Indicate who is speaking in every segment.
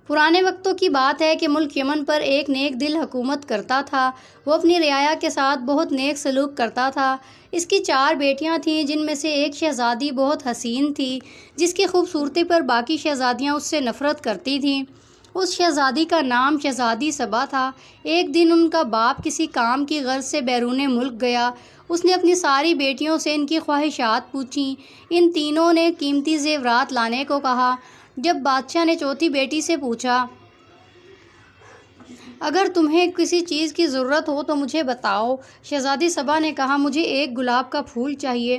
Speaker 1: پرانے وقتوں کی بات ہے کہ ملک یمن پر ایک نیک دل حکومت کرتا تھا۔ وہ اپنی رعایا کے ساتھ بہت نیک سلوک کرتا تھا۔ اس کی 4 بیٹیاں تھیں، جن میں سے ایک شہزادی بہت حسین تھی، جس کی خوبصورتی پر باقی شہزادیاں اس سے نفرت کرتی تھیں۔ اس شہزادی کا نام شہزادی سبا تھا۔ ایک دن ان کا باپ کسی کام کی غرض سے بیرون ملک گیا۔ اس نے اپنی ساری بیٹیوں سے ان کی خواہشات پوچھیں۔ ان تینوں نے قیمتی زیورات لانے کو کہا۔ جب بادشاہ نے چوتھی بیٹی سے پوچھا، اگر تمہیں کسی چیز کی ضرورت ہو تو مجھے بتاؤ، شہزادی سبا نے کہا، مجھے ایک گلاب کا پھول چاہیے۔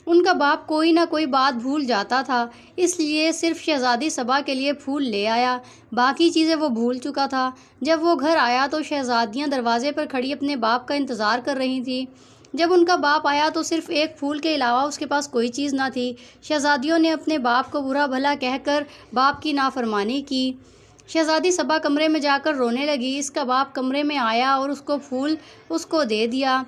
Speaker 1: ان کا باپ کوئی نہ کوئی بات بھول جاتا تھا، اس لیے صرف شہزادی سبا کے لیے پھول لے آیا، باقی چیزیں وہ بھول چکا تھا۔ جب وہ گھر آیا تو شہزادیاں دروازے پر کھڑی اپنے باپ کا انتظار کر رہی تھیں۔ جب ان کا باپ آیا تو صرف ایک پھول کے علاوہ اس کے پاس کوئی چیز نہ تھی۔ شہزادیوں نے اپنے باپ کو برا بھلا کہہ کر باپ کی نافرمانی کی۔ شہزادی سبا کمرے میں جا کر رونے لگی۔ اس کا باپ کمرے میں آیا اور اس کو پھول اس کو دے دیا۔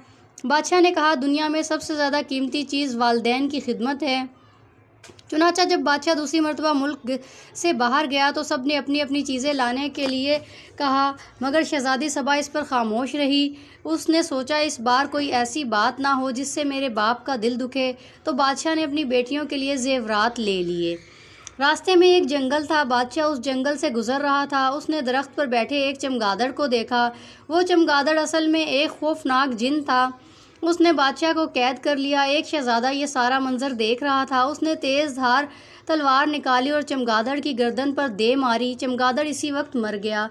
Speaker 1: بادشاہ نے کہا، دنیا میں سب سے زیادہ قیمتی چیز والدین کی خدمت ہے۔ چنانچہ جب بادشاہ دوسری مرتبہ ملک سے باہر گیا تو سب نے اپنی اپنی چیزیں لانے کے لیے کہا، مگر شہزادی سبا اس پر خاموش رہی۔ اس نے سوچا، اس بار کوئی ایسی بات نہ ہو جس سے میرے باپ کا دل دکھے، تو بادشاہ نے اپنی بیٹیوں کے لیے زیورات لے لیے۔ راستے میں ایک جنگل تھا۔ بادشاہ اس جنگل سے گزر رہا تھا۔ اس نے درخت پر بیٹھے ایک چمگادڑ کو دیکھا۔ وہ چمگادڑ اصل میں ایک خوفناک جن تھا۔ اس نے بادشاہ کو قید کر لیا۔ ایک شہزادہ یہ سارا منظر دیکھ رہا تھا۔ اس نے تیز دھار تلوار نکالی اور چمگادڑ کی گردن پر دے ماری۔ چمگادڑ اسی وقت مر گیا۔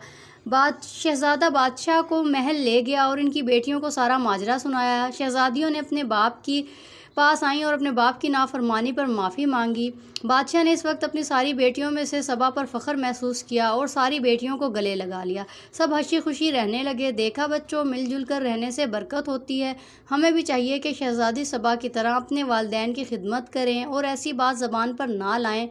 Speaker 1: شہزادہ بادشاہ کو محل لے گیا اور ان کی بیٹیوں کو سارا ماجرا سنایا۔ شہزادیوں نے اپنے باپ کی پاس آئیں اور اپنے باپ کی نافرمانی پر معافی مانگی۔ بادشاہ نے اس وقت اپنی ساری بیٹیوں میں سے سبا پر فخر محسوس کیا اور ساری بیٹیوں کو گلے لگا لیا۔ سب ہنسی خوشی رہنے لگے۔ دیکھا بچوں، مل جل کر رہنے سے برکت ہوتی ہے۔ ہمیں بھی چاہیے کہ شہزادی سبا کی طرح اپنے والدین کی خدمت کریں اور ایسی بات زبان پر نہ لائیں